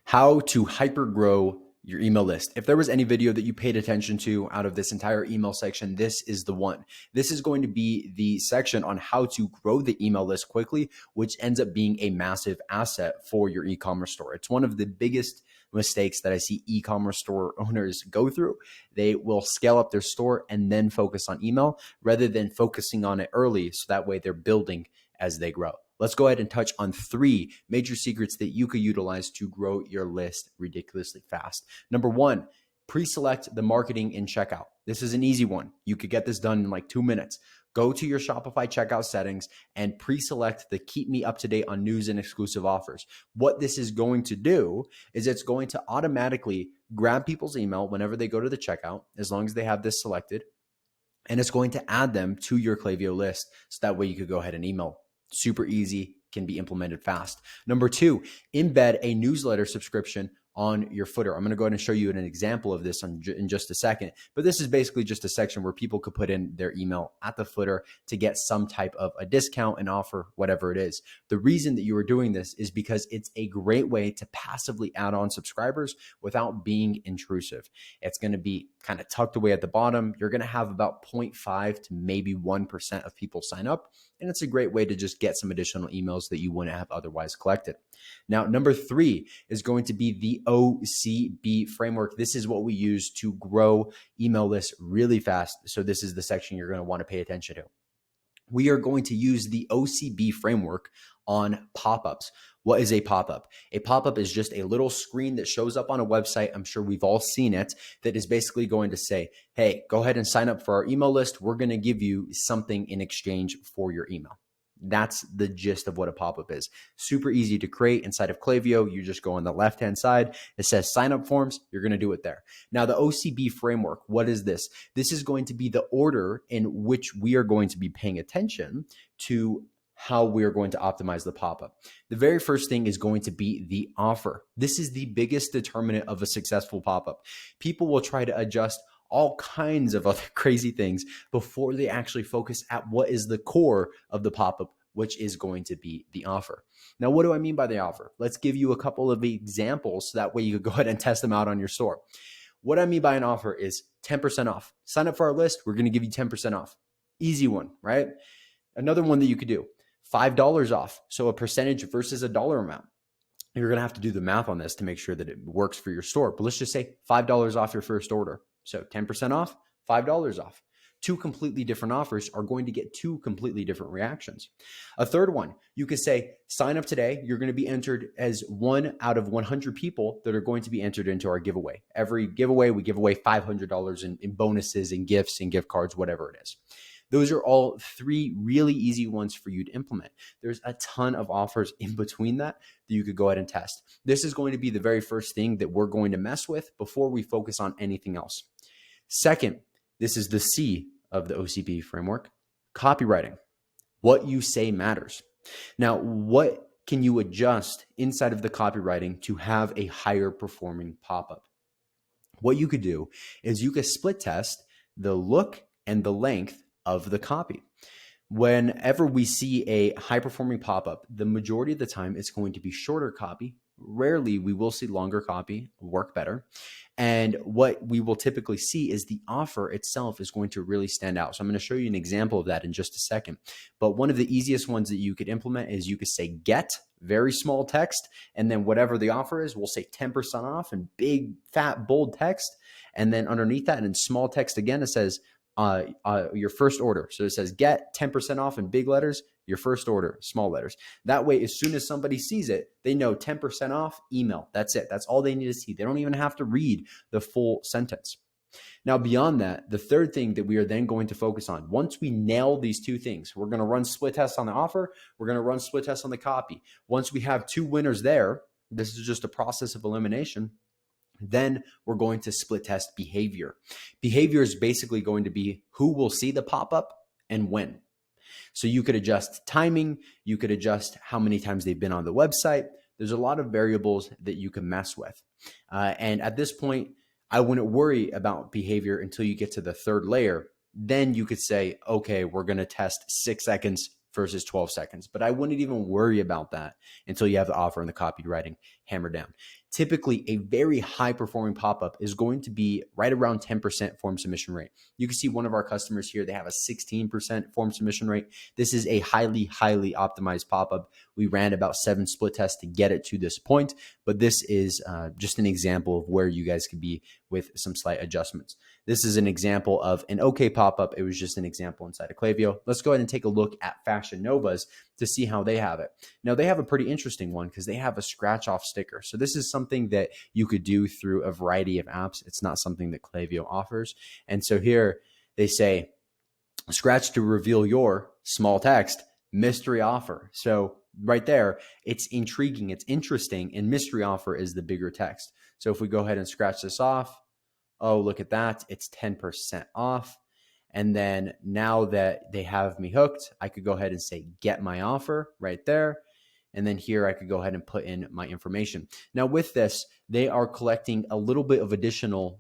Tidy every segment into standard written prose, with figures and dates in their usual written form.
How to hyper grow your email list. If there was any video that you paid attention to out of this entire email section, this is the one. This is going to be the section on how to grow the email list quickly, which ends up being a massive asset for your e-commerce store. It's one of the biggest mistakes that I see e-commerce store owners go through. They will scale up their store and then focus on email rather than focusing on it early, so that way they're building as they grow. Let's go ahead and touch on 3 major secrets that you could utilize to grow your list ridiculously fast. Number 1, pre-select the marketing in checkout. This is an easy one. You could get this done in like 2 minutes. Go to your Shopify checkout settings and pre-select the keep me up to date on news and exclusive offers. What this is going to do is it's going to automatically grab people's email whenever they go to the checkout, as long as they have this selected, and it's going to add them to your Klaviyo list. So that way you could go ahead and email. Super easy, can be implemented fast. Number 2, embed a newsletter subscription on your footer. I'm going to go ahead and show you an example of this in just a second, but this is basically just a section where people could put in their email at the footer to get some type of a discount, an offer, whatever it is. The reason that you are doing this is because it's a great way to passively add on subscribers without being intrusive. It's going to be kind of tucked away at the bottom. You're going to have about 0.5 to maybe 1% of people sign up. And it's a great way to just get some additional emails that you wouldn't have otherwise collected. Now, number 3 is going to be the OCB framework. This is what we use to grow email lists really fast. So this is the section you're going to want to pay attention to. We are going to use the OCB framework on pop-ups. What is a pop-up? A pop-up is just a little screen that shows up on a website. I'm sure we've all seen it, that is basically going to say, hey, go ahead and sign up for our email list. We're going to give you something in exchange for your email. That's the gist of what a pop-up is. Super easy to create inside of Klaviyo. You just go on the left-hand side. It says sign up forms. You're going to do it there. Now, the OCB framework, what is this? This is going to be the order in which we are going to be paying attention to how we're going to optimize the pop-up. The very first thing is going to be the offer. This is the biggest determinant of a successful pop-up. People will try to adjust all kinds of other crazy things before they actually focus at what is the core of the pop-up, which is going to be the offer. Now, what do I mean by the offer? Let's give you a couple of examples so that way you could go ahead and test them out on your store. What I mean by an offer is 10% off. Sign up for our list. We're going to give you 10% off. Easy one, right? Another one that you could do, $5 off. So a percentage versus a dollar amount. You're going to have to do the math on this to make sure that it works for your store. But let's just say $5 off your first order. So 10% off, $5 off. 2 completely different offers are going to get 2 completely different reactions. A third one, you could say, sign up today. You're going to be entered as 1 out of 100 people that are going to be entered into our giveaway. Every giveaway, we give away $500 in bonuses and gifts and gift cards, whatever it is. Those are all 3 really easy ones for you to implement. There's a ton of offers in between that you could go ahead and test. This is going to be the very first thing that we're going to mess with before we focus on anything else. Second, this is the C of the OCB framework, copywriting. What you say matters. Now, what can you adjust inside of the copywriting to have a higher performing pop-up? What you could do is you could split test the look and the length of the copy. Whenever we see a high performing pop-up, the majority of the time it's going to be shorter copy. Rarely we will see longer copy work better. And what we will typically see is the offer itself is going to really stand out. So I'm going to show you an example of that in just a second. But one of the easiest ones that you could implement is you could say get, very small text, and then whatever the offer is, we'll say 10% off in big, fat, bold text. And then underneath that and in small text again, it says your first order. So it says get 10% off in big letters, your first order, small letters. That way, as soon as somebody sees it, they know 10% off, email. That's it. That's all they need to see. They don't even have to read the full sentence. Now, beyond that, the third thing that we are then going to focus on, once we nail these 2 things, we're going to run split tests on the offer. We're going to run split tests on the copy. Once we have 2 winners there, this is just a process of elimination. Then we're going to split test behavior. Behavior is basically going to be who will see the pop-up and when. So you could adjust timing. You could adjust how many times they've been on the website. There's a lot of variables that you can mess with. And at this point, I wouldn't worry about behavior until you get to the 3rd layer. Then you could say, okay, we're going to test 6 seconds, versus 12 seconds. But I wouldn't even worry about that until you have the offer and the copywriting hammered down. Typically, a very high performing pop-up is going to be right around 10% form submission rate. You can see one of our customers here, they have a 16% form submission rate. This is a highly, highly optimized pop-up. We ran about 7 split tests to get it to this point, but this is just an example of where you guys could be with some slight adjustments. This is an example of an okay pop-up. It was just an example inside of Klaviyo. Let's go ahead and take a look at Fashion Nova's to see how they have it. Now, they have a pretty interesting one because they have a scratch-off sticker. So this is something that you could do through a variety of apps. It's not something that Klaviyo offers. And so here they say, scratch to reveal your small text mystery offer. So right there, it's intriguing, it's interesting, and mystery offer is the bigger text. So if we go ahead and scratch this off, oh, look at that, it's 10% off. And then now that they have me hooked, I could go ahead and say, get my offer right there. And then here I could go ahead and put in my information. Now with this, they are collecting a little bit of additional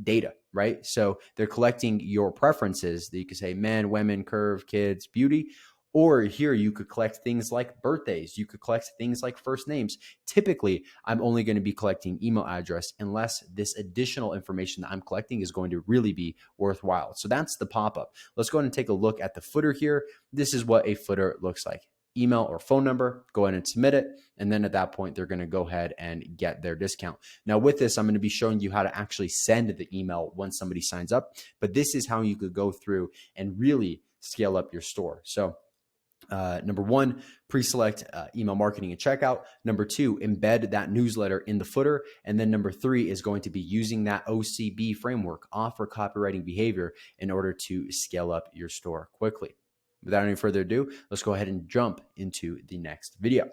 data, right? So they're collecting your preferences that you could say men, women, curve, kids, beauty. Or here you could collect things like birthdays. You could collect things like first names. Typically, I'm only going to be collecting email address unless this additional information that I'm collecting is going to really be worthwhile. So that's the pop-up. Let's go ahead and take a look at the footer here. This is what a footer looks like. Email or phone number, go ahead and submit it. And then at that point, they're going to go ahead and get their discount. Now with this, I'm going to be showing you how to actually send the email once somebody signs up. But this is how you could go through and really scale up your store. So number one, pre-select email marketing and checkout. Number two, embed that newsletter in the footer. And then number three is going to be using that OCB framework, offer copywriting behavior, in order to scale up your store quickly. Without any further ado, let's go ahead and jump into the next video.